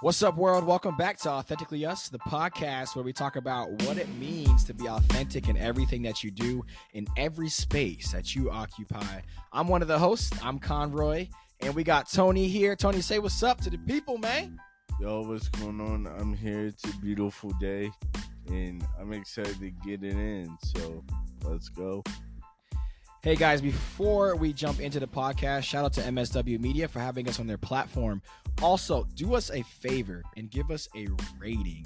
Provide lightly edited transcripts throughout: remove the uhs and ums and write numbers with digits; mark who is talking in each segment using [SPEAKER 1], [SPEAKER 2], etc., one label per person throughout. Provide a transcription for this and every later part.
[SPEAKER 1] What's up, world? Welcome back to Authentically Us, the podcast where we talk about what it means to be authentic in everything that you do, in every space that you occupy. I'm one of the hosts. I'm ConRoy, and we got Tony here. Tony, say what's up to the people, man.
[SPEAKER 2] Yo, what's going on? I'm here. It's a beautiful day, and I'm excited to get it in. So let's go.
[SPEAKER 1] Hey guys, before we jump into the podcast, shout out to MSW Media for having us on their platform. Also, do us a favor and give us a rating,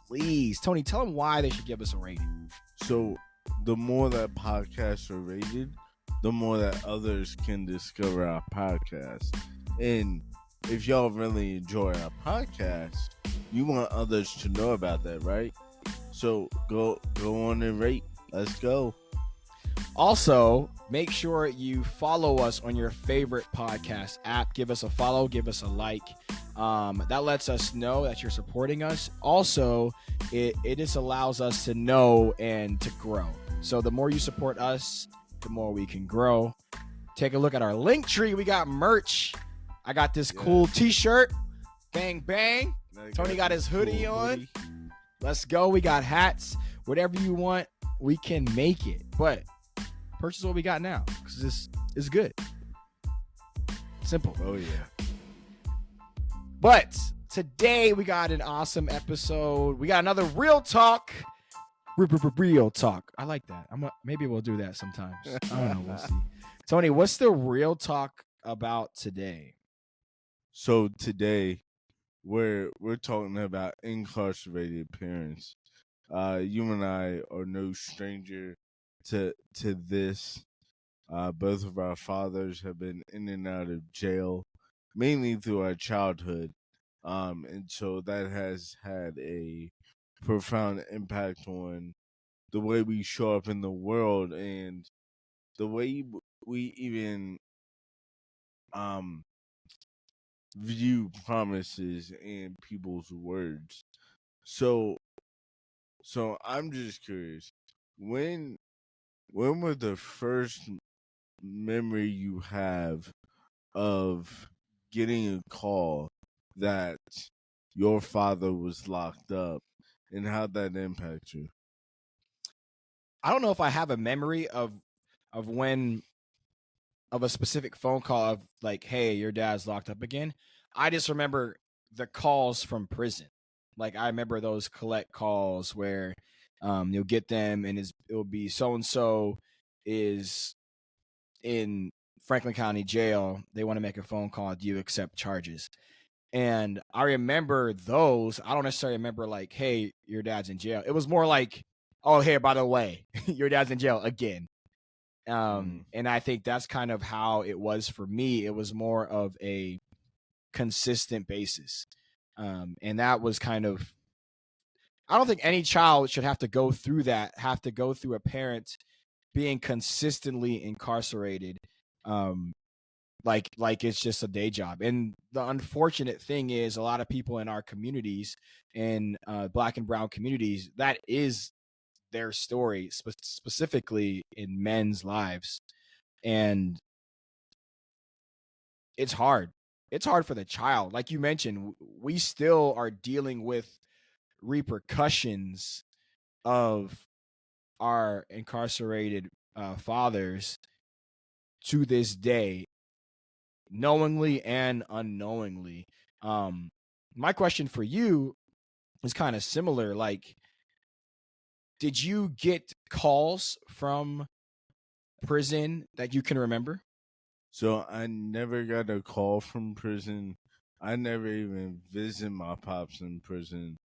[SPEAKER 1] please. Tony, tell them why they should give us a rating.
[SPEAKER 2] So the more that podcasts are rated, the more that others can discover our podcast. And if y'all really enjoy our podcast, you want others to know about that, right? So go on and rate. Let's go.
[SPEAKER 1] Also, make sure you follow us on your favorite podcast app. Give us a follow, give us a like. That lets us know that you're supporting us. Also, it just allows us to know and to grow. So the more you support us, the more we can grow. Take a look at our link tree. We got merch. I got this cool t-shirt. Bang, bang. Tony got his hoodie on. Let's go. We got hats. Whatever you want, we can make it. But purchase what we got now because this is good. Simple.
[SPEAKER 2] Oh, yeah.
[SPEAKER 1] But today we got an awesome episode. We got another real talk. Real talk. I like that. Maybe we'll do that sometimes. I don't know. We'll see. Tony, what's the real talk about today?
[SPEAKER 2] So today we're talking about incarcerated parents. You and I are no stranger to this. Both of our fathers have been in and out of jail, mainly through our childhood. And so that has had a profound impact on the way we show up in the world and the way we even view promises and people's words. So I'm just curious, when was the first memory you have of getting a call that your father was locked up, and how that impact you?
[SPEAKER 1] I don't know if I have a memory of a specific phone call of like, hey, your dad's locked up again. I just remember the calls from prison. Like I remember those collect calls where you'll get them and it'll be so-and-so is in Franklin County Jail. They want to make a phone call. Do you accept charges? And I remember those. I don't necessarily remember like, hey, your dad's in jail. It was more like, oh, hey, by the way, your dad's in jail again. And I think that's kind of how it was for me. It was more of a consistent basis. And that was kind of, I don't think any child should have to go through that, have to go through a parent being consistently incarcerated. Like it's just a day job. And the unfortunate thing is a lot of people in our communities, in Black and brown communities, that is their story, specifically in men's lives. And it's hard. It's hard for the child. Like you mentioned, we still are dealing with repercussions of our incarcerated fathers to this day, knowingly and unknowingly. My question for you is kind of similar. Like, did you get calls from prison that you can remember?
[SPEAKER 2] So I never got a call from prison. I never even visited my pops in prison.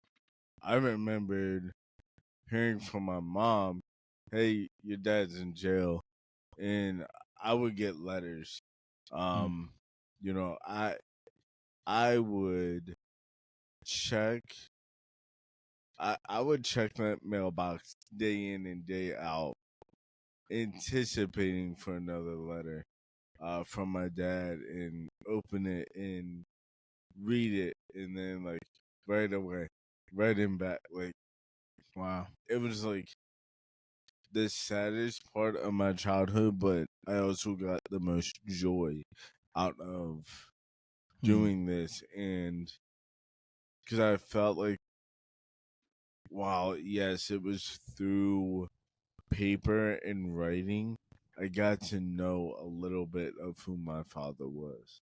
[SPEAKER 2] I remembered hearing from my mom, hey, your dad's in jail. And I would get letters. You know, I would check I would check that mailbox day in and day out, anticipating for another letter from my dad, and open it and read it, and then like right away, right in back. Like,
[SPEAKER 1] Wow.
[SPEAKER 2] it was like the saddest part of my childhood, but I also got the most joy out of doing this. And because I felt like, wow, yes, it was through paper and writing I got to know a little bit of who my father was.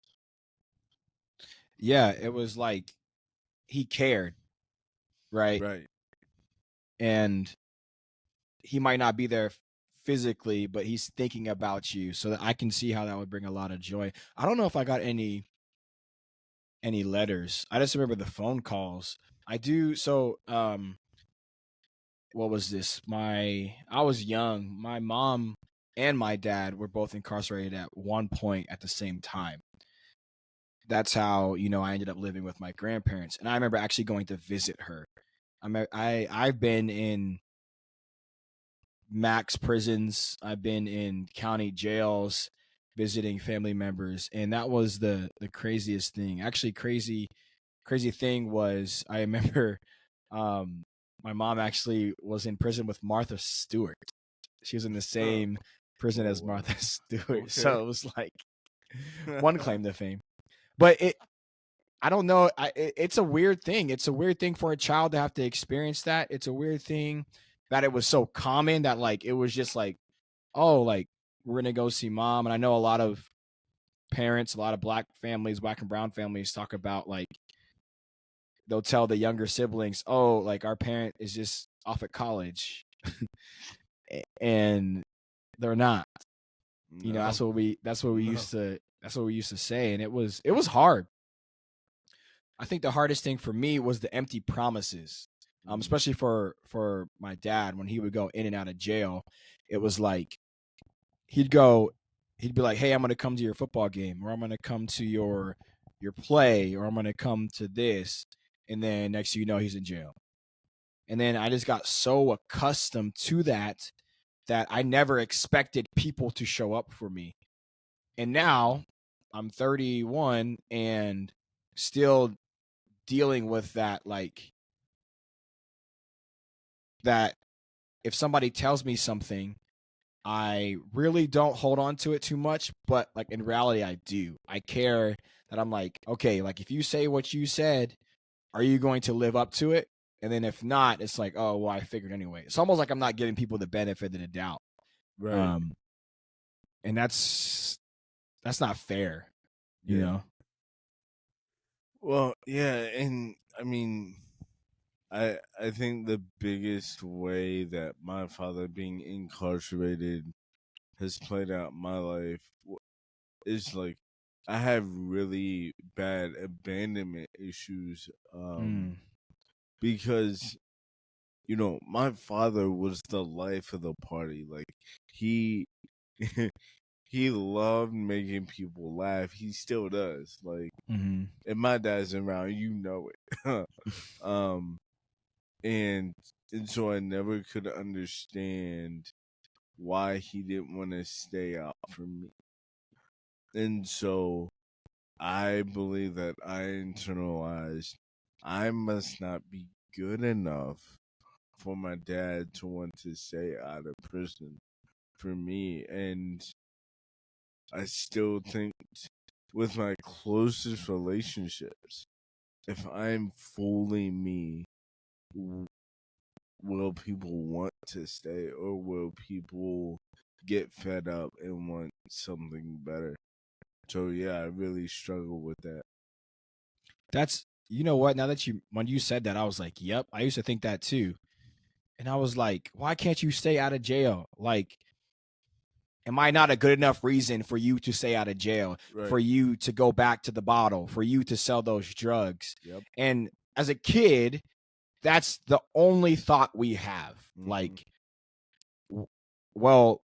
[SPEAKER 1] Yeah, it was like he cared, right?
[SPEAKER 2] Right.
[SPEAKER 1] And he might not be there physically, but he's thinking about you. So that I can see how that would bring a lot of joy. I don't know if I got any letters. I just remember the phone calls. I do. So what was this? I was young. My mom and my dad were both incarcerated at one point at the same time. That's how, I ended up living with my grandparents. And I remember actually going to visit her. I've been in max prisons. I've been in county jails visiting family members, and that was the craziest thing. Actually, crazy thing was I remember um my mom actually was in prison with Martha Stewart. She was in the
[SPEAKER 2] Oh,
[SPEAKER 1] same prison as
[SPEAKER 2] wow.
[SPEAKER 1] Martha Stewart.
[SPEAKER 2] Okay.
[SPEAKER 1] So it was like one claim to fame. But I don't know. It's a weird thing. It's a weird thing for a child to have to experience that. It's a weird thing that it was so common that like it was just like, oh, like we're gonna go see mom. And I know a lot of parents, a lot of black families, black and brown families talk about like they'll tell the younger siblings, oh, like our parent is just off at college, and they're not.
[SPEAKER 2] No,
[SPEAKER 1] that's what we
[SPEAKER 2] no.
[SPEAKER 1] used to say, and it was hard. I think the hardest thing for me was the empty promises,
[SPEAKER 2] Mm,
[SPEAKER 1] especially for my dad when he would go in and out of jail. It was like he'd go, he'd be like, "Hey, I'm going to come to your football game, or I'm going to come to your play, or I'm going to come to this," and then next thing you know, he's in jail. And then I just got so accustomed to that that I never expected people to show up for me. And now I'm 31 and still dealing with that, like that if somebody tells me something, I really don't hold on to it too much, but like in reality I do. I care that I'm like, okay, like if you say what you said, are you going to live up to it? And then if not, it's like, oh, well, I figured anyway. It's almost like I'm not giving people the benefit of the doubt.
[SPEAKER 2] right.
[SPEAKER 1] Um and that's not fair, you
[SPEAKER 2] Yeah.
[SPEAKER 1] know.
[SPEAKER 2] Well, yeah, and I mean, I think the biggest way that my father being incarcerated has played out in my life is like I have really bad abandonment issues
[SPEAKER 1] Mm,
[SPEAKER 2] because my father was the life of the party. Like he he loved making people laugh. He still does. Like
[SPEAKER 1] mm-hmm.
[SPEAKER 2] if my dad's around, you know it. um and and so I never could understand why he didn't want to stay out from me. And so I believe that I internalized I must not be good enough for my dad to want to stay out of prison for me. And I still think with my closest relationships, if I'm fully me, will people want to stay or will people get fed up and want something better? So yeah, I really struggle with that.
[SPEAKER 1] That's, you know what, now that you when you said that, I was like, yep, I used to think that too. And I was like, why can't you stay out of jail? Like, am I not a good enough reason for you to stay out of jail, for
[SPEAKER 2] Right.
[SPEAKER 1] you to go back to the bottle, for you to sell those drugs?
[SPEAKER 2] Yep.
[SPEAKER 1] And as a kid, that's the only thought we have.
[SPEAKER 2] Hmm.
[SPEAKER 1] Like, well,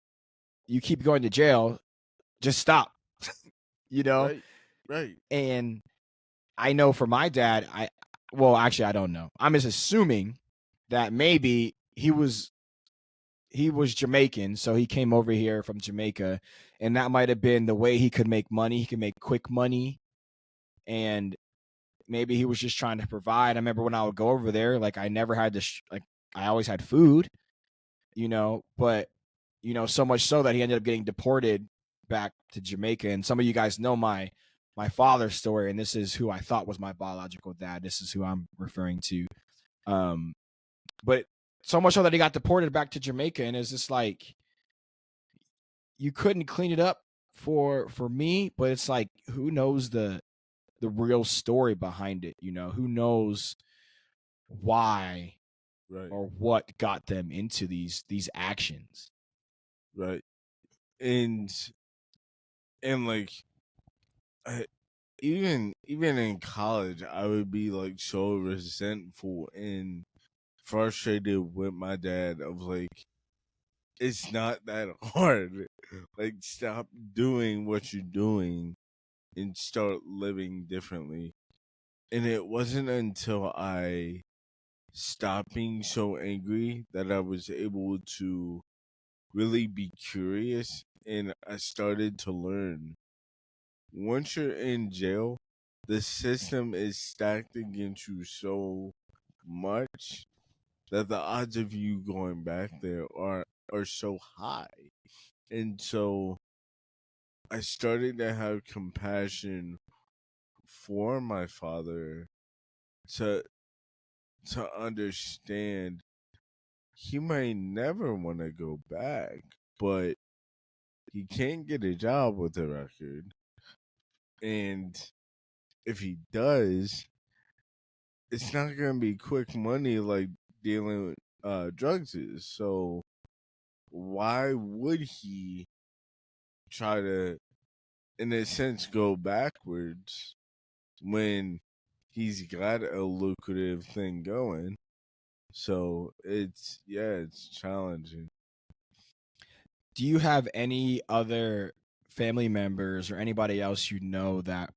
[SPEAKER 1] you keep going to jail, just stop, you know?
[SPEAKER 2] Right. Right.
[SPEAKER 1] And I know for my dad, well, actually, I don't know. I'm just assuming that maybe he was Jamaican, so he came over here from Jamaica, and that might have been the way he could make money. He could make quick money, and maybe he was just trying to provide. I remember when I would go over there, like I never had to, like I always had food, but so much so that he ended up getting deported back to Jamaica. And some of you guys know my father's story, and this is who I thought was my biological dad. This is who I'm referring to. Um, but so much so that he got deported back to Jamaica, and it's just like you couldn't clean it up for me, but it's like who knows the real story behind it? You know, who knows why
[SPEAKER 2] Right,
[SPEAKER 1] or what got them into these actions?
[SPEAKER 2] right. And like I, even in college, I would be like so resentful and frustrated with my dad of like it's not that hard. Like stop doing what you're doing and start living differently. And it wasn't until I stopped being so angry that I was able to really be curious and I started to learn. Once you're in jail, the system is stacked against you so much that the odds of you going back there are so high. And so I started to have compassion for my father to understand he may never want to go back, but he can't get a job with a record. And if he does, it's not going to be quick money like dealing with drugs is. So why would he try to, in a sense, go backwards when he's got a lucrative thing going? So it's challenging.
[SPEAKER 1] Do you have any other family members or anybody else you know that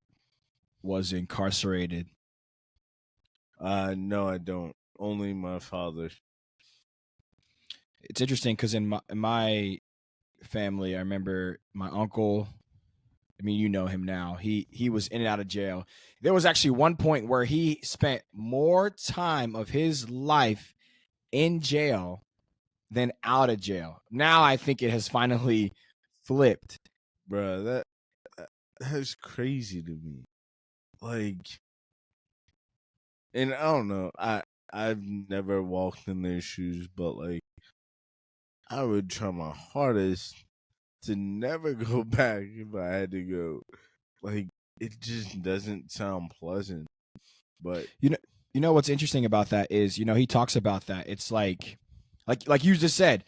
[SPEAKER 1] was incarcerated?
[SPEAKER 2] No, I don't. Only my father.
[SPEAKER 1] It's interesting because in my family, I remember my uncle. I mean, you know him now. He was in and out of jail. There was actually one point where he spent more time of his life in jail than out of jail. Now I think it has finally flipped.
[SPEAKER 2] Bruh, that's crazy to me. Like, and I don't know. I've never walked in their shoes, but like I would try my hardest to never go back if I had to go. Like it just doesn't sound pleasant. But
[SPEAKER 1] You know, you know what's interesting about that is, you know, he talks about that. It's like you just said,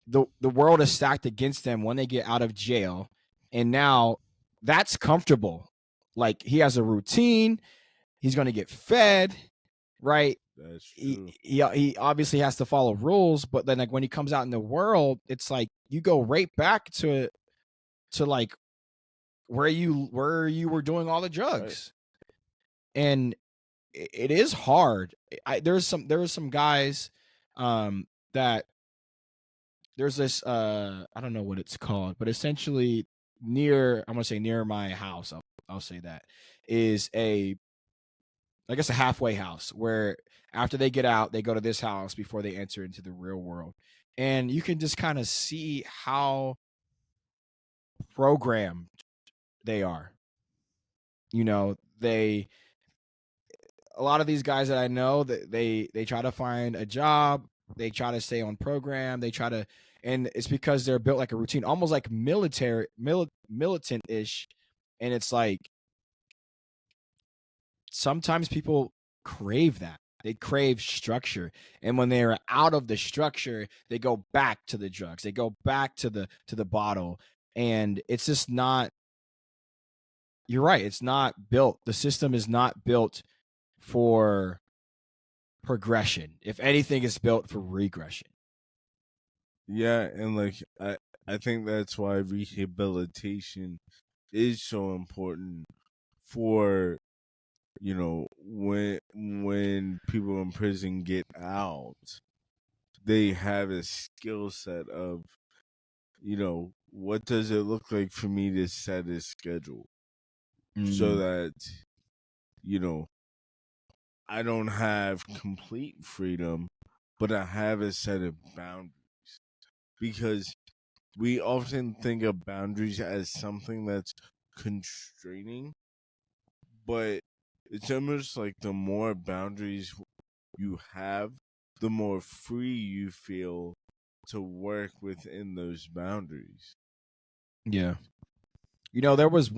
[SPEAKER 1] the world is stacked against them when they get out of jail, and now that's comfortable. Like he has a routine, he's going to get fed, right?
[SPEAKER 2] that's
[SPEAKER 1] He,
[SPEAKER 2] true.
[SPEAKER 1] he obviously has to follow rules, but then like when he comes out in the world, it's like you go right back to like where you were doing all the
[SPEAKER 2] Right.
[SPEAKER 1] drugs. And it is hard. There was some guys that there's this I don't know what it's called, but essentially near, I'm gonna say near my house, I'll say that, is a, I guess, a halfway house where after they get out, they go to this house before they enter into the real world. And you can just kind of see how programmed they are. You know, they a lot of these guys that I know, that they try to find a job, they try to stay on program, they try to, and it's because they're built like a routine, almost like militant ish, and it's like sometimes people crave that. They crave structure, and when they are out of the structure, they go back to the drugs. They go back to the bottle, and it's just not. You're right. It's not built. The system is not built for progression. If anything, is built for regression.
[SPEAKER 2] Yeah, and like I think that's why rehabilitation is so important for when people in prison get out, they have a skill set of what does it look like for me to set a schedule so
[SPEAKER 1] Mm.
[SPEAKER 2] that you know I don't have complete freedom, but I have a set of boundaries because we often think of boundaries as something that's constraining, but it's almost like the more boundaries you have, the more free you feel to work within those boundaries.
[SPEAKER 1] Yeah. There was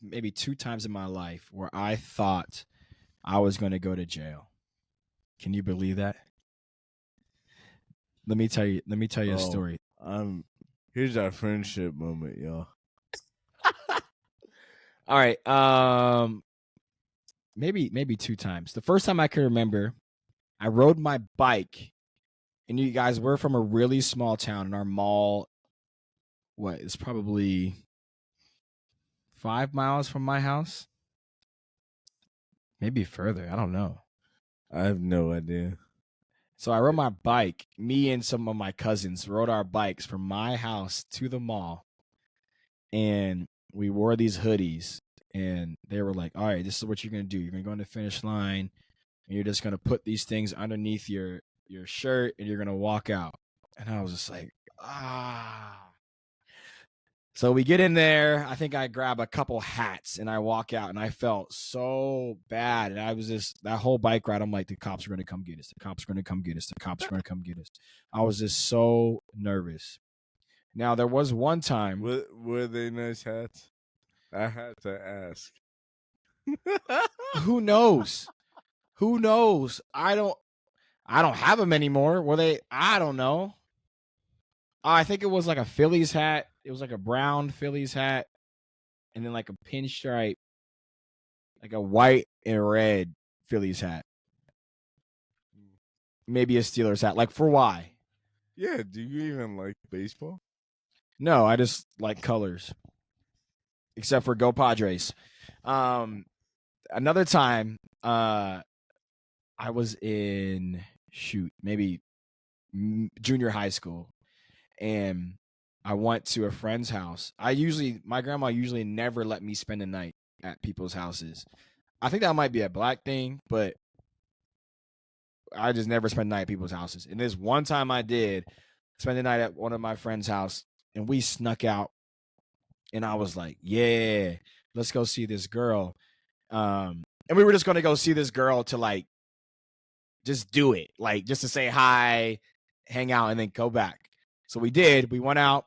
[SPEAKER 1] maybe 2 times in my life where I thought I was going to go to jail. Can you believe that? Let me tell you a
[SPEAKER 2] Oh,
[SPEAKER 1] story.
[SPEAKER 2] here's our friendship moment, y'all.
[SPEAKER 1] All right. Maybe 2 times. The first time I can remember, I rode my bike, and you guys, we're from a really small town, and our mall, what, is probably 5 miles from my house, maybe further. I don't know.
[SPEAKER 2] I have no idea.
[SPEAKER 1] So I rode my bike. Me and some of my cousins rode our bikes from my house to the mall, and we wore these hoodies. And they were like, "All right, this is what you're gonna do. You're gonna go in the finish line, and you're just gonna put these things underneath your shirt, and you're gonna walk out." And I was just like, ah. So we get in there. I think I grab a couple hats and I walk out, and I felt so bad. And I was just, that whole bike ride, I'm like, the cops are going to come get us. The cops are going to come get us. The cops are going to come get us. I was just so nervous. Now, there was one time.
[SPEAKER 2] Were they nice hats? I had to ask.
[SPEAKER 1] Who knows? Who knows? I don't have them anymore. Were they? I don't know. I think it was like a Phillies hat. It was like a brown Phillies hat, and then like a pinstripe, like a white and red Phillies hat. Maybe a Steelers hat. Like, for why?
[SPEAKER 2] Yeah, do you even like baseball?
[SPEAKER 1] No, I just like colors. Except for Go Padres. Another time, I was in maybe junior high school, and I went to a friend's house. My grandma usually never let me spend the night at people's houses. I think that might be a black thing, but I just never spend the night at people's houses. And this one time I did spend the night at one of my friend's house, and we snuck out, and I was like, yeah, let's go see this girl. And we were just going to go see this girl to like just do it, like just to say hi, hang out, and then go back. So we did. We went out,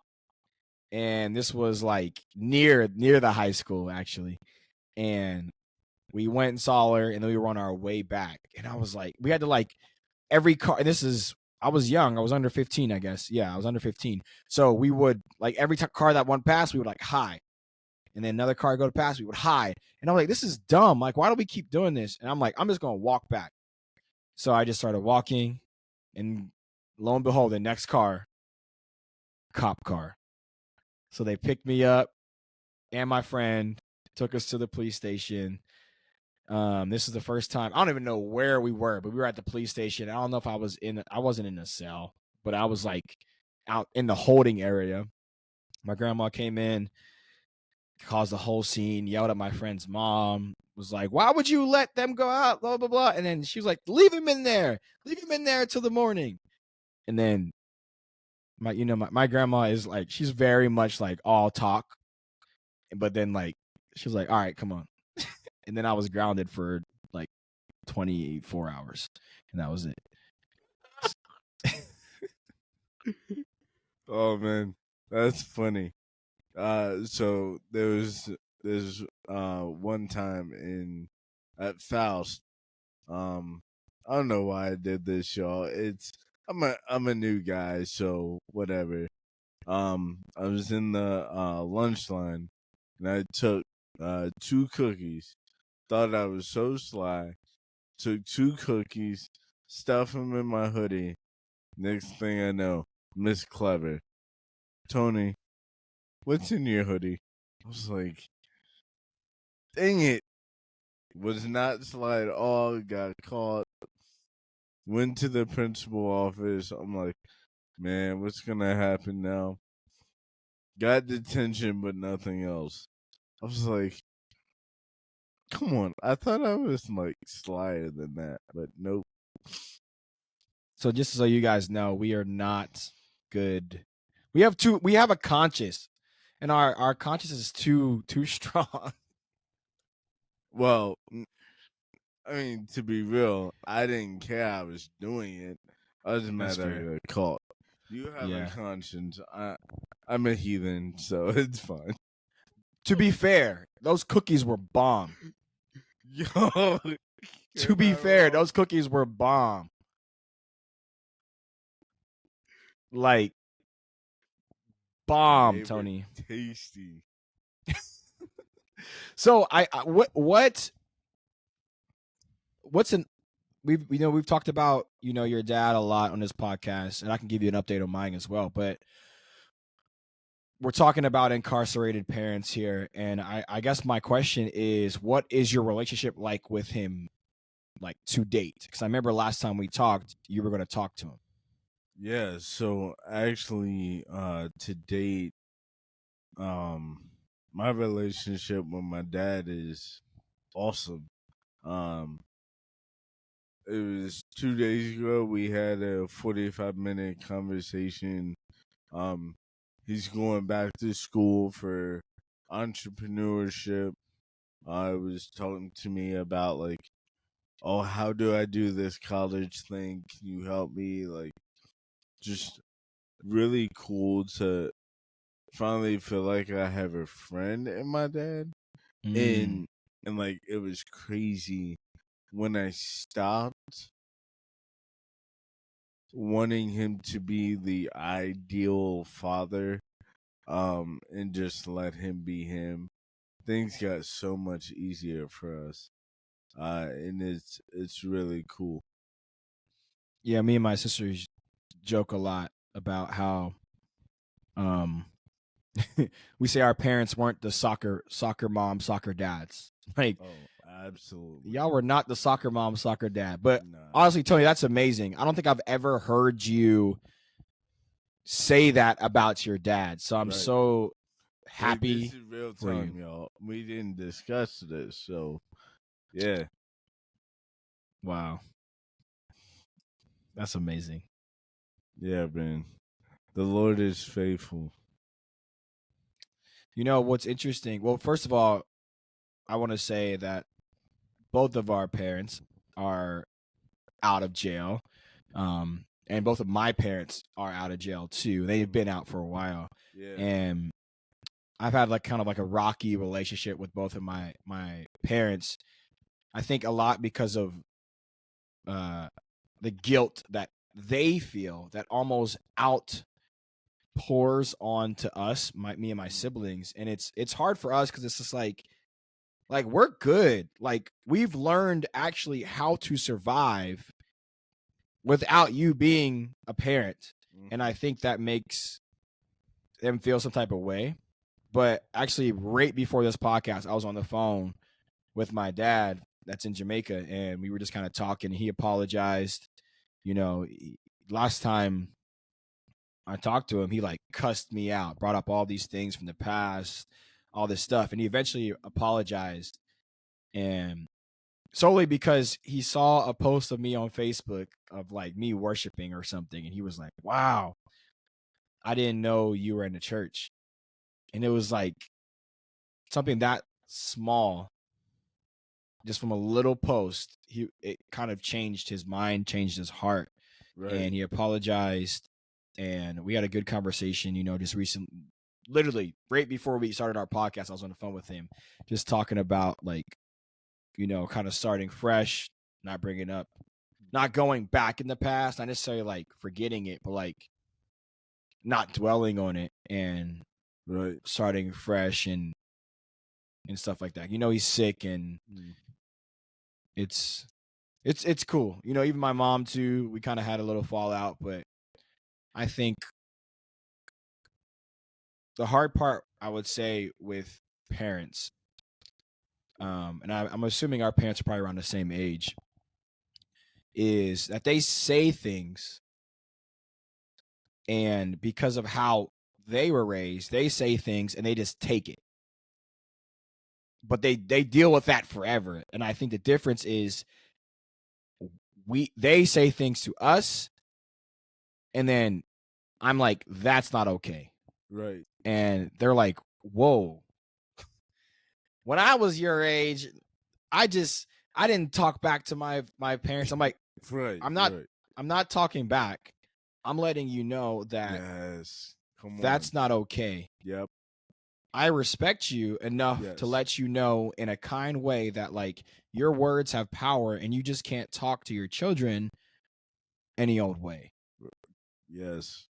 [SPEAKER 1] and this was like near the high school actually, and we went and saw her, and then we were on our way back. And I was like, we had to like every car. And I was young. I was under 15, I guess. Yeah, I was under 15. So we would like every car that went past, we would like hi. And then another car go to pass, we would hide. And I'm like, this is dumb. Like, why do we keep doing this? And I'm like, I'm just going to walk back. So I just started walking, and lo and behold, the next car, cop car. So they picked me up and my friend, took us to the police station. This is the first time. I don't even know where we were, but we were at the police station. I don't know if I wasn't in a cell, but I was like out in the holding area. My grandma came in, caused the whole scene, yelled at my friend's mom, was like, "Why would you let them go out?" Blah blah blah. And then she was like, "Leave him in there till the morning." And then my grandma is like, she's very much like all talk, but then like she was like, "All right, come on." And then I was grounded for like 24 hours, and that was it.
[SPEAKER 2] Oh man, that's funny. So there's one time in at Faust. I don't know why I did this, y'all. I'm a new guy, so whatever. I was in the lunch line, and I took 2 cookies. Thought I was so sly. Took 2 cookies, stuffed them in my hoodie. Next thing I know, Miss Clever, Tony, what's in your hoodie? I was like, dang it. Was not sly at all. Got caught. Went to the principal office. I'm like, man, what's gonna happen now? Got detention, but nothing else. I was like, come on. I thought I was like slyer than that, but nope.
[SPEAKER 1] So just so you guys know, we are not good. We have a conscience, and our conscience is too strong.
[SPEAKER 2] Well, I mean, to be real, I didn't care I was doing it. I was
[SPEAKER 1] That's
[SPEAKER 2] mad I
[SPEAKER 1] fair.
[SPEAKER 2] got caught. You have a
[SPEAKER 1] Yeah.
[SPEAKER 2] conscience. I'm a heathen, so it's fine.
[SPEAKER 1] To be fair, those cookies were bomb.
[SPEAKER 2] Yo,
[SPEAKER 1] To
[SPEAKER 2] you're
[SPEAKER 1] be
[SPEAKER 2] not
[SPEAKER 1] fair,
[SPEAKER 2] wrong.
[SPEAKER 1] those cookies were bomb. Like bomb,
[SPEAKER 2] They were
[SPEAKER 1] Tony.
[SPEAKER 2] tasty.
[SPEAKER 1] So I what's an we've talked about your dad a lot on this podcast, and I can give you an update on mine as well. But we're talking about incarcerated parents here, and I guess my question is, what is your relationship like with him, like to date? Because I remember last time we talked, you were going to talk to him.
[SPEAKER 2] Yeah, so actually, to date, my relationship with my dad is awesome. Um, it was 2 days ago. We had a 45-minute conversation. Um, he's going back to school for entrepreneurship. He was talking to me about like, oh, how do I do this college thing? Can you help me? Like, just really cool to finally feel like I have a friend in my dad.
[SPEAKER 1] Mm.
[SPEAKER 2] And like it was crazy when I stopped wanting him to be the ideal father, and just let him be him. Things got so much easier for us. And it's really cool.
[SPEAKER 1] Yeah, me and my sisters joke a lot about how um we say our parents weren't the soccer mom, soccer dads. Like,
[SPEAKER 2] Oh, absolutely.
[SPEAKER 1] y'all were not the soccer mom, soccer dad. But
[SPEAKER 2] Nah.
[SPEAKER 1] honestly, Tony, that's amazing. I don't think I've ever heard you say that about your dad. So I'm
[SPEAKER 2] Right.
[SPEAKER 1] so
[SPEAKER 2] Hey, this
[SPEAKER 1] happy
[SPEAKER 2] is real
[SPEAKER 1] for you.
[SPEAKER 2] time, y'all. We didn't discuss this, so yeah.
[SPEAKER 1] Wow. That's amazing.
[SPEAKER 2] Yeah, man. The Lord is faithful.
[SPEAKER 1] You know what's interesting? Well, first of all, I want to say that both of our parents are out of jail. And both of my parents are out of jail too. They've been out for a while.
[SPEAKER 2] Yeah.
[SPEAKER 1] And I've had like kind of like a rocky relationship with both of my parents. I think a lot because of uh the guilt that they feel that almost outpours onto us, me and my
[SPEAKER 2] Mhm.
[SPEAKER 1] siblings. And it's hard for us because it's just like we're good. Like we've learned actually how to survive without you being a parent. And I
[SPEAKER 2] Mhm.
[SPEAKER 1] think that makes them feel some type of way. But actually, right before this podcast, I was on the phone with my dad that's in Jamaica, and we were just kind of talking. He apologized. Last time I talked to him, he like cussed me out, brought up all these things from the past, all this stuff, and he eventually apologized. And solely because he saw a post of me on Facebook of like me worshiping or something, and he was like, "Wow, I didn't know you were in the church." And it was like something that small, just from a little post. It kind of changed his mind, changed his heart,
[SPEAKER 2] Right.
[SPEAKER 1] and he apologized. And we had a good conversation. Just recently, literally right before we started our podcast, I was on the phone with him, just talking about like kind of starting fresh, not bringing up, not going back in the past, not necessarily like forgetting it, but like not dwelling on it and
[SPEAKER 2] Right.
[SPEAKER 1] starting fresh and stuff like that. He's sick, and
[SPEAKER 2] Mm.
[SPEAKER 1] it's cool. Even my mom too. We kind of had a little fallout, but I think the hard part, I would say, with parents, and I'm assuming our parents are probably around the same age, is that they say things, and because of how they were raised, they say things and they just take it. But they deal with that forever. And I think the difference is they say things to us, and then I'm like, that's not okay.
[SPEAKER 2] Right.
[SPEAKER 1] And they're like, whoa. When I was your age, I didn't talk back to my parents. I'm like,
[SPEAKER 2] Right,
[SPEAKER 1] I'm not
[SPEAKER 2] right.
[SPEAKER 1] I'm not talking back. I'm letting you know that
[SPEAKER 2] Yes. Come on.
[SPEAKER 1] that's not okay.
[SPEAKER 2] Yep.
[SPEAKER 1] I respect you enough to
[SPEAKER 2] Yes.
[SPEAKER 1] let you know in a kind way that like your words have power and you just can't talk to your children any old way.
[SPEAKER 2] Yes.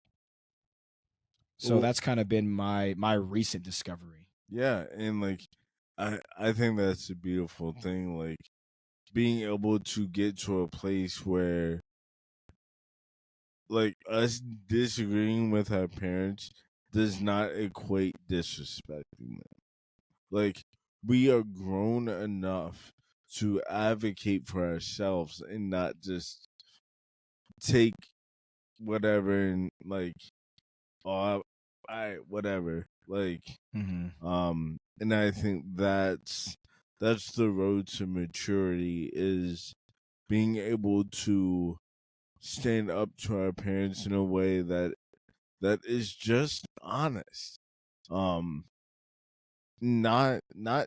[SPEAKER 1] So
[SPEAKER 2] Well,
[SPEAKER 1] that's kind of been my recent discovery.
[SPEAKER 2] yeah, and like I think that's a beautiful thing, like being able to get to a place where like us disagreeing with our parents does not equate disrespecting them. Like we are grown enough to advocate for ourselves and not just take whatever and like oh I whatever like
[SPEAKER 1] Mm-hmm.
[SPEAKER 2] and I think that's the road to maturity is being able to stand up to our parents in a way that is just honest. Um not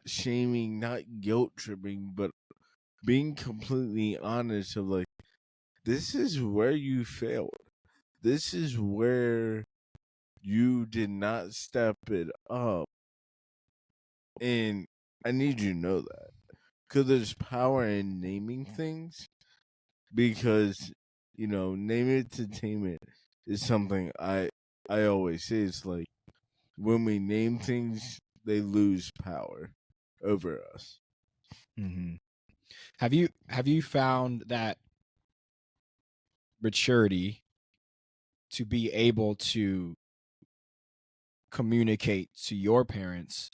[SPEAKER 2] shaming, not guilt tripping, but being completely honest of like this is where you failed. This is where you did not step it up. And I need you to know that. Because there's power in naming things. Because, name it to tame it is something I always say. It's like when we name things, they lose power over us.
[SPEAKER 1] Mm-hmm. Have you found that maturity to be able to communicate to your parents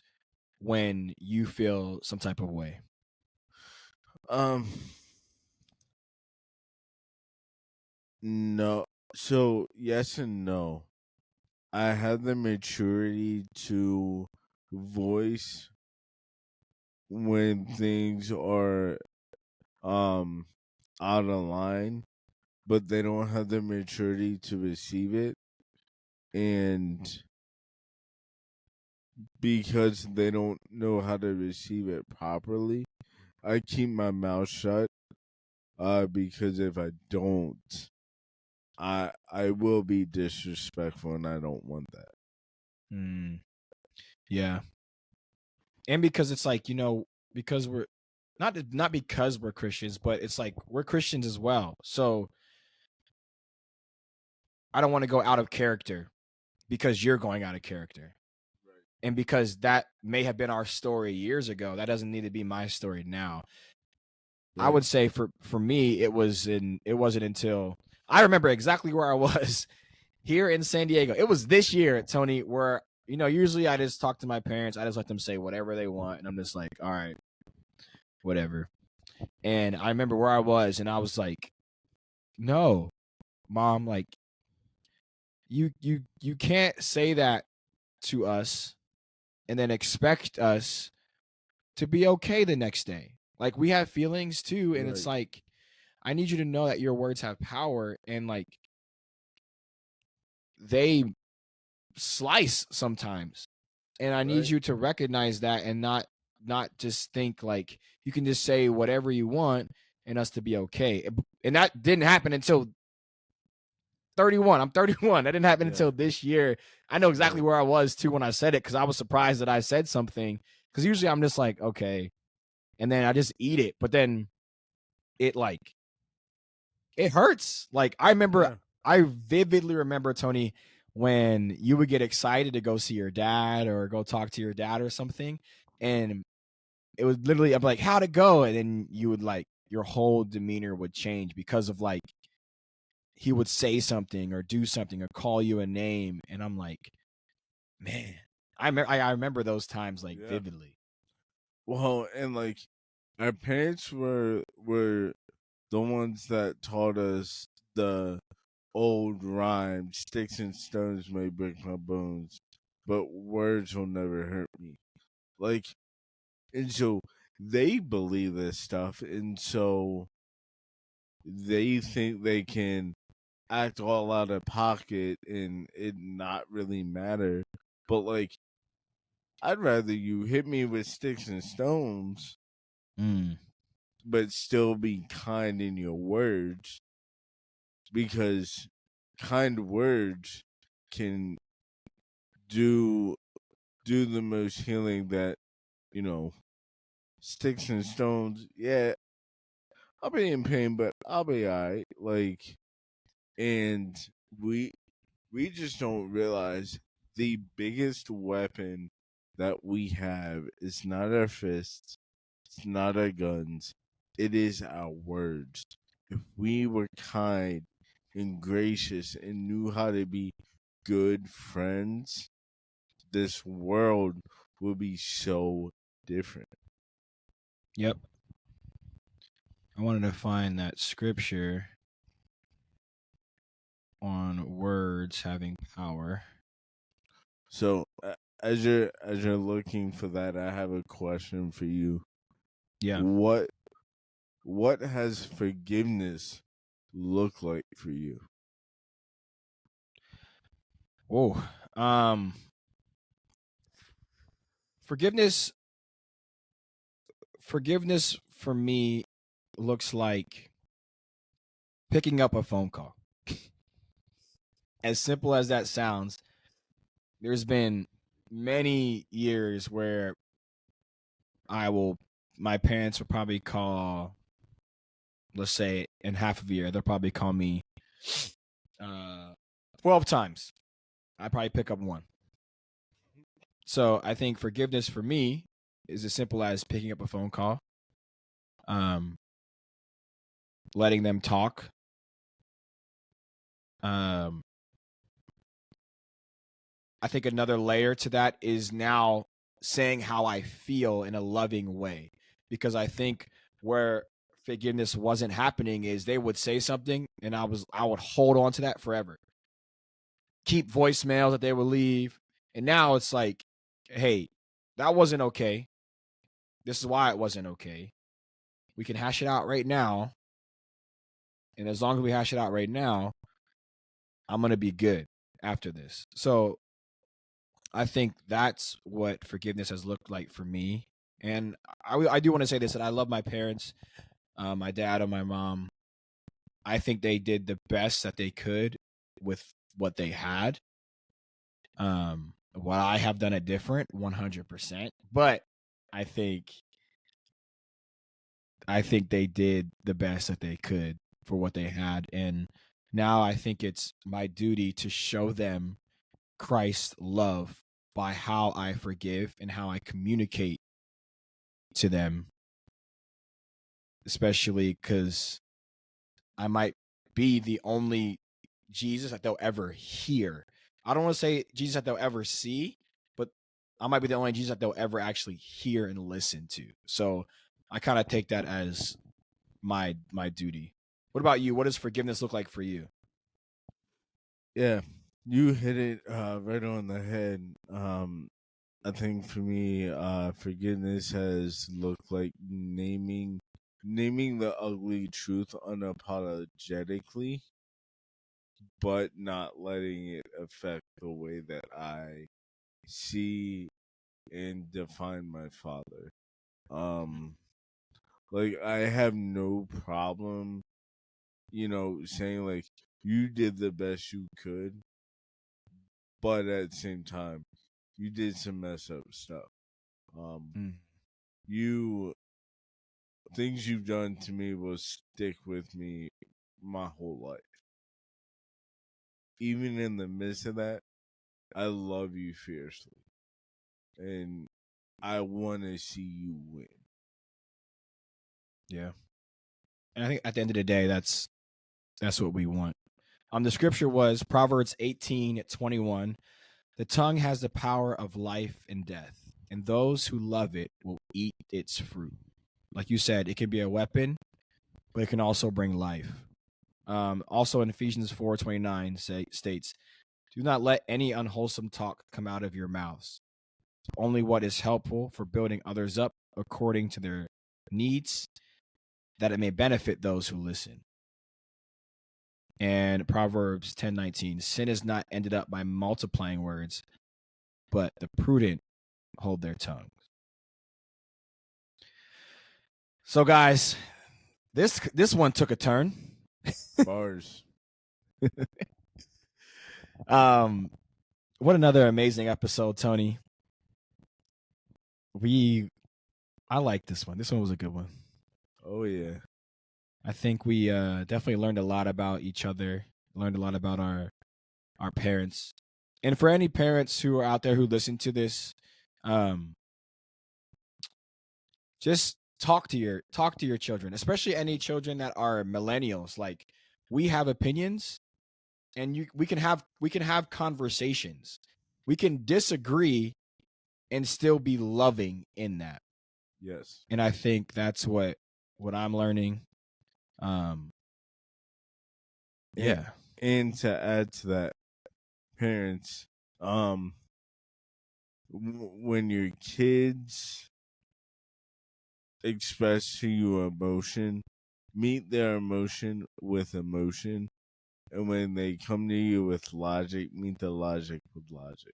[SPEAKER 1] when you feel some type of way?
[SPEAKER 2] Um, no. So, yes and no. I have the maturity to voice when things are um out of line, but they don't have the maturity to receive it. And because they don't know how to receive it properly, I keep my mouth shut. Because if I don't, I will be disrespectful, and I don't want that.
[SPEAKER 1] Mm, yeah, and because it's like because we're not because we're Christians, but it's like we're Christians as well. So I don't want to go out of character because you're going out of character. And because that may have been our story years ago, that doesn't need to be my story now. I
[SPEAKER 2] Right.
[SPEAKER 1] would say for me, it wasn't until I remember exactly where I was here in San Diego. It was this year, Tony, where usually I just talk to my parents. I just let them say whatever they want, and I'm just like, all right, whatever. And I remember where I was, and I was like, no, mom, like you can't say that to us and then expect us to be okay the next day. Like we have feelings too, and it's
[SPEAKER 2] Right.
[SPEAKER 1] like I need you to know that your words have power and like they slice sometimes. And I need
[SPEAKER 2] Right.
[SPEAKER 1] you to recognize that and not just think like you can just say whatever you want and us to be okay. And that didn't happen until 31. I'm 31. That didn't happen
[SPEAKER 2] Yeah.
[SPEAKER 1] until this year. I know exactly
[SPEAKER 2] Right.
[SPEAKER 1] where I was too when I said it because I was surprised that I said something. Because usually I'm just like, okay, and then I just eat it. But then it like it hurts. Like
[SPEAKER 2] Yeah.
[SPEAKER 1] I vividly remember Tony when you would get excited to go see your dad or go talk to your dad or something, and it was literally I'm like, how'd it go? And then you would like your whole demeanor would change because of like he would say something or do something or call you a name, and I'm like, man, I remember those times like
[SPEAKER 2] Yeah.
[SPEAKER 1] vividly.
[SPEAKER 2] Well, and like our parents were the ones that taught us the old rhyme, sticks and stones may break my bones, but words will never hurt me. Like, and so they believe this stuff, and so they think they can act all out of pocket and it not really matter. But like, I'd rather you hit me with sticks and stones
[SPEAKER 1] Mm.
[SPEAKER 2] but still be kind in your words, because kind words can do the most healing that, you know, sticks and stones. Yeah, I'll be in pain, but I'll be alright. Like, and we we just don't realize the biggest weapon that we have is not our fists, it's not our guns, it is our words. If we were kind and gracious and knew how to be good friends, this world would be so different.
[SPEAKER 1] Yep. I wanted to find that scripture on words having power.
[SPEAKER 2] So, as you're looking for that, I have a question for you.
[SPEAKER 1] Yeah.
[SPEAKER 2] What has forgiveness look like for you?
[SPEAKER 1] Whoa. Forgiveness forgiveness for me looks like picking up a phone call. As simple as that sounds, there's been many years where my parents will probably call, let's say in half of a year, they'll probably call me uh 12 times. I probably pick up one. So I think forgiveness for me is as simple as picking up a phone call, um, letting them talk. Um, I think another layer to that is now saying how I feel in a loving way, because I think where forgiveness wasn't happening is they would say something and I would hold on to that forever. Keep voicemails that they would leave. And now it's like, hey, that wasn't okay. This is why it wasn't okay. We can hash it out right now. And as long as we hash it out right now, I'm going to be good after this. So I think that's what forgiveness has looked like for me. And I do want to say this, that I love my parents, my dad and my mom. I think they did the best that they could with what they had. What I have done it different, 100%. But I think they did the best that they could for what they had, and now I think it's my duty to show them Christ's love by how I forgive and how I communicate to them, especially because I might be the only Jesus that they'll ever hear. I don't want to say Jesus that they'll ever see, but I might be the only Jesus that they'll ever actually hear and listen to. So I kind of take that as my duty. What about you? What does forgiveness look like for you?
[SPEAKER 2] Yeah, you hit it right on the head. I think for me, forgiveness has looked like naming the ugly truth unapologetically, but not letting it affect the way that I see and define my father. Um, like, I have no problem, saying like you did the best you could, but at the same time, you did some mess up stuff. Um,
[SPEAKER 1] Mm,
[SPEAKER 2] you things you've done to me will stick with me my whole life. Even in the midst of that, I love you fiercely, and I want to see you win.
[SPEAKER 1] yeah. And I think at the end of the day, that's what we want. The scripture was Proverbs 18:21. The tongue has the power of life and death, and those who love it will eat its fruit. Like you said, it can be a weapon, but it can also bring life. Also in Ephesians 4:29 states, do not let any unwholesome talk come out of your mouths. Only what is helpful for building others up according to their needs, that it may benefit those who listen. And Proverbs 10:19, sin is not ended up by multiplying words, but the prudent hold their tongues. So guys, This one took a turn.
[SPEAKER 2] Bars.
[SPEAKER 1] What another amazing episode, Tony. I like this one. This one was a good one.
[SPEAKER 2] Oh yeah.
[SPEAKER 1] I think we definitely learned a lot about each other, learned a lot about our parents. And for any parents who are out there who listen to this, just talk to your children, especially any children that are millennials. Like, we have opinions, and we can have conversations. We can disagree and still be loving in that.
[SPEAKER 2] Yes.
[SPEAKER 1] And I think that's what I'm learning. Yeah.
[SPEAKER 2] And to add to that, parents, when your kids express to you emotion, meet their emotion with emotion. And when they come to you with logic, meet the logic with logic.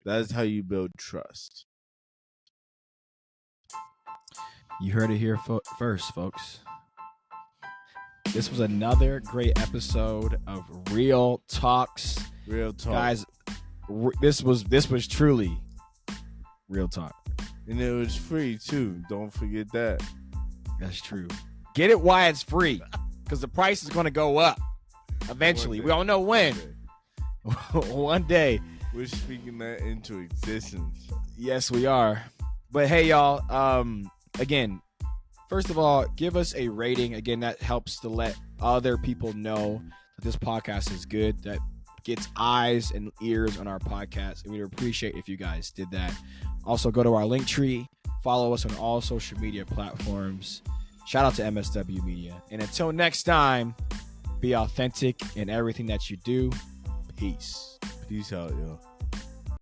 [SPEAKER 2] That's how you build trust.
[SPEAKER 1] You heard it here first, folks. This was another great episode of Real Talks.
[SPEAKER 2] Real talk.
[SPEAKER 1] Guys, this was truly real talk.
[SPEAKER 2] And it was free too. Don't forget that.
[SPEAKER 1] That's true. Get it while it's free, because the price is going to go up eventually. We don't know when. One day.
[SPEAKER 2] We're speaking that into existence.
[SPEAKER 1] Yes, we are. But hey, y'all. Again, first of all, give us a rating. Again, that helps to let other people know that this podcast is good. That gets eyes and ears on our podcast, and we'd appreciate if you guys did that. Also, go to our link tree. Follow us on all social media platforms. Shout out to MSW Media. And until next time, be authentic in everything that you do. Peace.
[SPEAKER 2] Peace out, y'all.